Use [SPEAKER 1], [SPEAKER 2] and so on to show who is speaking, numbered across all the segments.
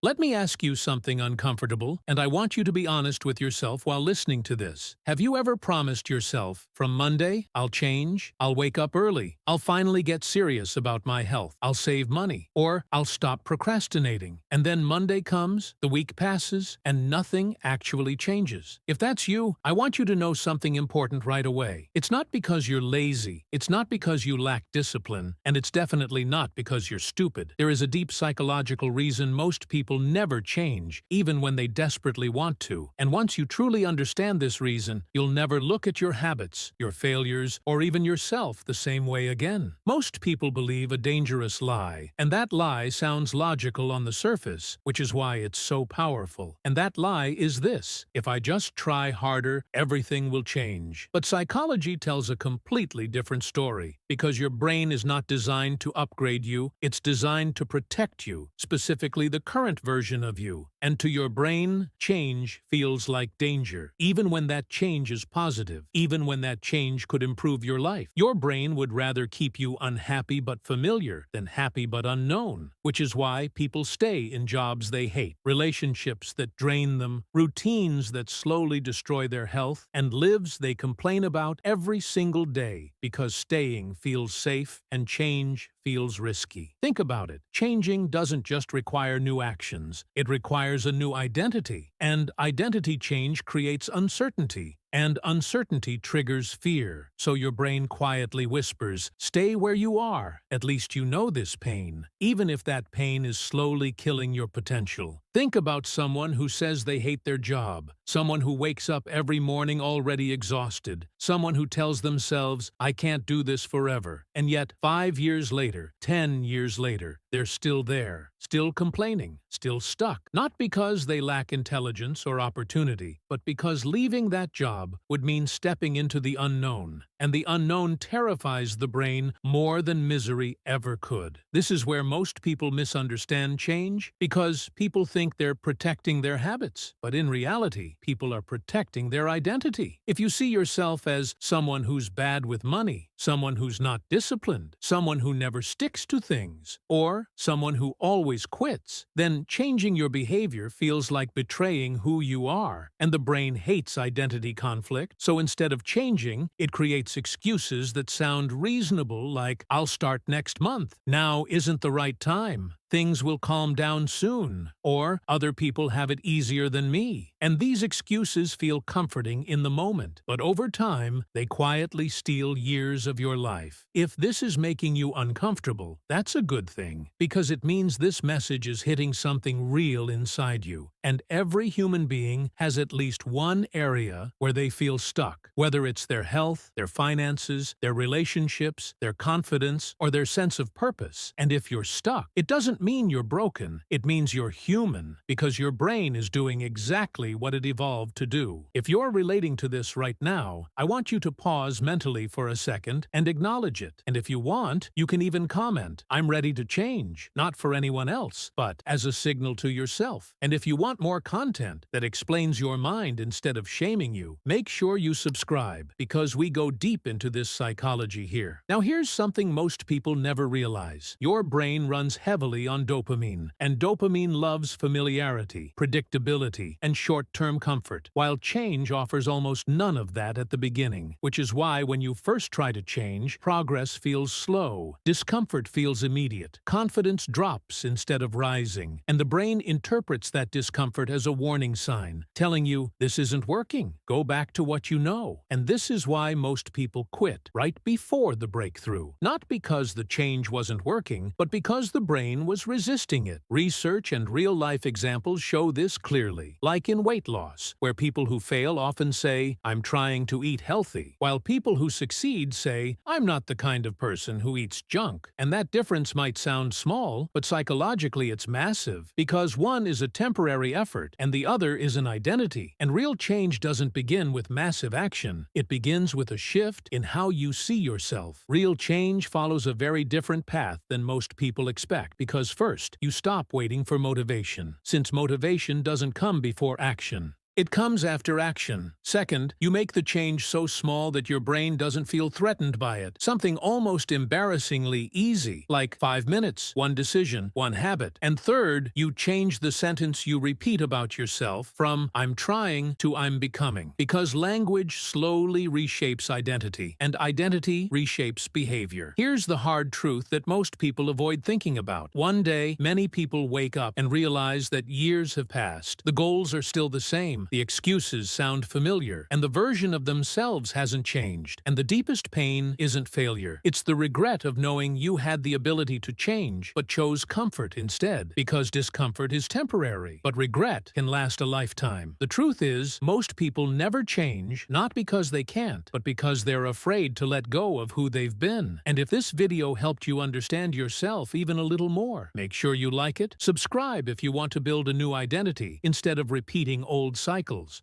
[SPEAKER 1] Let me ask you something uncomfortable, and I want you to be honest with yourself while listening to this. Have you ever promised yourself, from Monday, I'll change, I'll wake up early, I'll finally get serious about my health, I'll save money, or I'll stop procrastinating? And then Monday comes, the week passes, and nothing actually changes. If that's you, I want you to know something important right away. It's not because you're lazy, it's not because you lack discipline, and it's definitely not because you're stupid. There is a deep psychological reason most people never change, even when they desperately want to. And once you truly understand this reason, you'll never look at your habits, your failures, or even yourself the same way again. Most people believe a dangerous lie, and that lie sounds logical on the surface, which is why it's so powerful. And that lie is this: if I just try harder, everything will change. But psychology tells a completely different story, because your brain is not designed to upgrade you, it's designed to protect you, specifically the current version of you. And to your brain, change feels like danger, even when that change is positive, even when that change could improve your life. Your brain would rather keep you unhappy but familiar than happy but unknown, which is why people stay in jobs they hate, relationships that drain them, routines that slowly destroy their health, and lives they complain about every single day, because staying feels safe and change feels risky. Think about it. Changing doesn't just require new actions, it requires a new identity. And identity change creates uncertainty. And uncertainty triggers fear. So your brain quietly whispers, stay where you are. At least you know this pain, even if that pain is slowly killing your potential. Think about someone who says they hate their job, someone who wakes up every morning already exhausted, someone who tells themselves, I can't do this forever. And yet, 5 years later, 10 years later, they're still there, still complaining, still stuck. Not because they lack intelligence or opportunity, but because leaving that job would mean stepping into the unknown. And the unknown terrifies the brain more than misery ever could. This is where most people misunderstand change, because people think they're protecting their habits. But in reality, people are protecting their identity. If you see yourself as someone who's bad with money, someone who's not disciplined, someone who never sticks to things, or someone who always quits, then changing your behavior feels like betraying who you are. And the brain hates identity conflict, so instead of changing, it creates excuses that sound reasonable, like, I'll start next month, now isn't the right time, things will calm down soon, or other people have it easier than me. And these excuses feel comforting in the moment, but over time, they quietly steal years of your life. If this is making you uncomfortable, that's a good thing, because it means this message is hitting something real inside you. And every human being has at least one area where they feel stuck, whether it's their health, their finances, their relationships, their confidence, or their sense of purpose. And if you're stuck, it doesn't mean you're broken, it means you're human, because your brain is doing exactly what it evolved to do. If you're relating to this right now, I want you to pause mentally for a second and acknowledge it. And if you want, you can even comment, I'm ready to change, not for anyone else, but as a signal to yourself. And if you want more content that explains your mind instead of shaming you, make sure you subscribe, because we go deep into this psychology here. Now here's something most people never realize. Your brain runs heavily on dopamine, and dopamine loves familiarity, predictability, and short-term comfort, while change offers almost none of that at the beginning, which is why when you first try to change, progress feels slow, discomfort feels immediate, confidence drops instead of rising, and the brain interprets that discomfort as a warning sign, telling you, this isn't working, go back to what you know. And this is why most people quit right before the breakthrough. Not because the change wasn't working, but because the brain was resisting it. Research and real-life examples show this clearly, like in weight loss, where people who fail often say, I'm trying to eat healthy, while people who succeed say, I'm not the kind of person who eats junk. And that difference might sound small, but psychologically it's massive, because one is a temporary effort and the other is an identity. And real change doesn't begin with massive action. It begins with a shift in how you see yourself. Real change follows a very different path than most people expect, because first, you stop waiting for motivation, since motivation doesn't come before action. It comes after action. Second, you make the change so small that your brain doesn't feel threatened by it. Something almost embarrassingly easy, like 5 minutes, one decision, one habit. And third, you change the sentence you repeat about yourself from "I'm trying" to "I'm becoming." Because language slowly reshapes identity, and identity reshapes behavior. Here's the hard truth that most people avoid thinking about. One day, many people wake up and realize that years have passed. The goals are still the same. The excuses sound familiar, and the version of themselves hasn't changed. And the deepest pain isn't failure. It's the regret of knowing you had the ability to change, but chose comfort instead. Because discomfort is temporary, but regret can last a lifetime. The truth is, most people never change, not because they can't, but because they're afraid to let go of who they've been. And if this video helped you understand yourself even a little more, make sure you like it, subscribe if you want to build a new identity instead of repeating old cycles.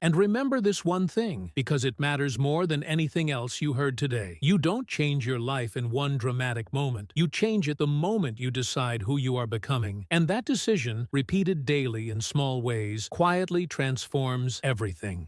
[SPEAKER 1] And remember this one thing, because it matters more than anything else you heard today. You don't change your life in one dramatic moment. You change it the moment you decide who you are becoming. And that decision, repeated daily in small ways, quietly transforms everything.